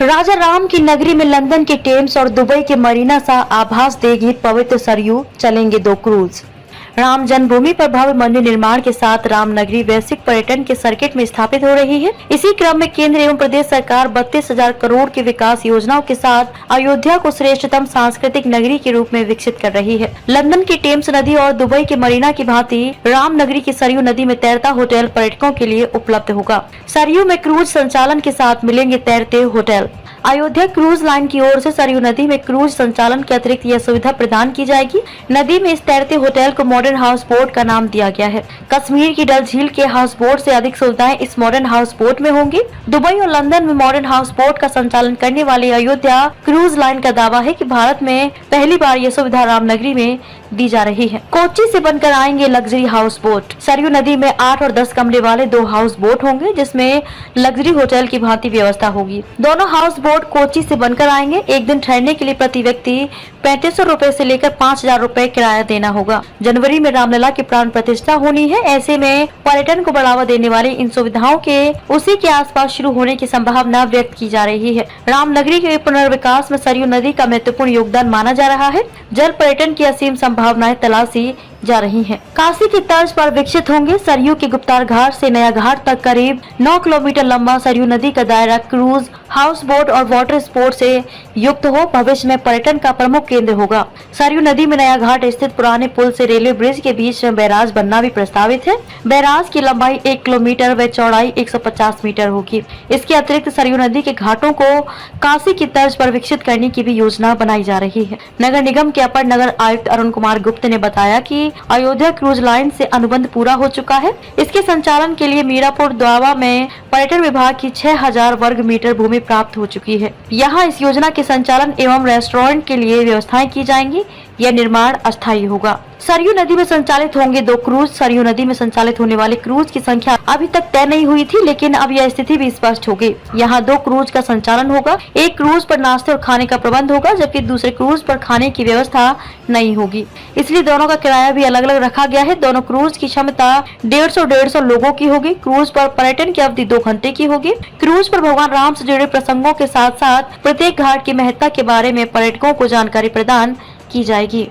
राजा राम की नगरी में लंदन के टेम्स और दुबई के मरीना सा आभास देगी पवित्र सरयू, चलेंगे 2 क्रूज। राम जन्मभूमि पर भव्य मंदिर निर्माण के साथ राम नगरी वैश्विक पर्यटन के सर्किट में स्थापित हो रही है। इसी क्रम में केंद्र एवं प्रदेश सरकार 32,000 करोड़ की विकास योजनाओं के साथ अयोध्या को श्रेष्ठतम सांस्कृतिक नगरी के रूप में विकसित कर रही है। लंदन की टेम्स नदी और दुबई के मरीना की भांति राम नगरी की सरयू नदी में तैरता होटल पर्यटकों के लिए उपलब्ध होगा। सरयू में क्रूज संचालन के साथ मिलेंगे तैरते होटल। अयोध्या क्रूज लाइन की ओर से सरयू नदी में क्रूज संचालन के अतिरिक्त यह सुविधा प्रदान की जाएगी। नदी में इस तैरते होटल को मॉडर्न हाउस बोट का नाम दिया गया है। कश्मीर की डल झील के हाउस बोट से अधिक सुविधाएं इस मॉडर्न हाउस बोट में होंगी। दुबई और लंदन में मॉडर्न हाउस बोट का संचालन करने वाली अयोध्या क्रूज लाइन का दावा है कि भारत में पहली बार यह सुविधा रामनगरी में दी जा रही है। कोच्चि से बनकर आएंगे लग्जरी हाउस बोट। सरयू नदी में 8 और 10 कमरे वाले 2 हाउस बोट होंगे, जिसमें लग्जरी होटल की भांति व्यवस्था होगी। दोनों हाउस बोट कोच्चि से बनकर आएंगे। एक दिन ठहरने के लिए प्रति व्यक्ति 3500 रूपए से लेकर 5000 रूपए किराया देना होगा। जनवरी में रामलला की प्राण प्रतिष्ठा होनी है। ऐसे में पर्यटन को बढ़ावा देने वाली इन सुविधाओं के उसी के आसपास शुरू होने की संभावना व्यक्त की जा रही है। रामनगरी के पुनर्विकास में सरयू नदी का महत्वपूर्ण योगदान माना जा रहा है। जल पर्यटन की असीम संभावनाएं तलाशी जा रही हैं। काशी की तर्ज पर विकसित होंगे सरयू के गुप्तार घाट से नया घाट तक करीब 9 किलोमीटर लंबा सरयू नदी का दायरा क्रूज, हाउस बोट और वाटर स्पोर्ट से युक्त हो भविष्य में पर्यटन का प्रमुख केंद्र होगा। सरयू नदी में नया घाट स्थित पुराने पुल से रेलवे ब्रिज के बीच में बैराज बनना भी प्रस्तावित है। बैराज की लंबाई 1 किलोमीटर व चौड़ाई 150 मीटर होगी। इसके अतिरिक्त सरयू नदी के घाटों को काशी की तर्ज पर विकसित करने की भी योजना बनाई जा रही है। नगर निगम के अपर नगर आयुक्त अरुण कुमार गुप्त ने बताया कि अयोध्या क्रूज लाइन से अनुबंध पूरा हो चुका है। इसके संचालन के लिए मीरापुर द्वावा में पर्यटन विभाग की 6000 वर्ग मीटर भूमि प्राप्त हो चुकी है। यहाँ इस योजना के संचालन एवं रेस्टोरेंट के लिए व्यवस्थाएं की जाएंगी। यह निर्माण अस्थायी होगा। सरयू नदी में संचालित होंगे 2 क्रूज। सरयू नदी में संचालित होने वाले क्रूज की संख्या अभी तक तय नहीं हुई थी, लेकिन अब यह स्थिति भी स्पष्ट हो गई। यहाँ 2 क्रूज का संचालन होगा। एक क्रूज पर नाश्ते और खाने का प्रबंध होगा, जबकि दूसरे क्रूज पर खाने की व्यवस्था नहीं होगी। इसलिए दोनों का किराया भी अलग अलग रखा गया है। दोनों क्रूज की क्षमता 150 लोगों की होगी। क्रूज पर पर्यटन की अवधि 2 घंटे की होगी। क्रूज पर भगवान राम से जुड़े प्रसंगों के साथ साथ प्रत्येक घाट की महत्ता के बारे में पर्यटकों को जानकारी प्रदान की जाएगी।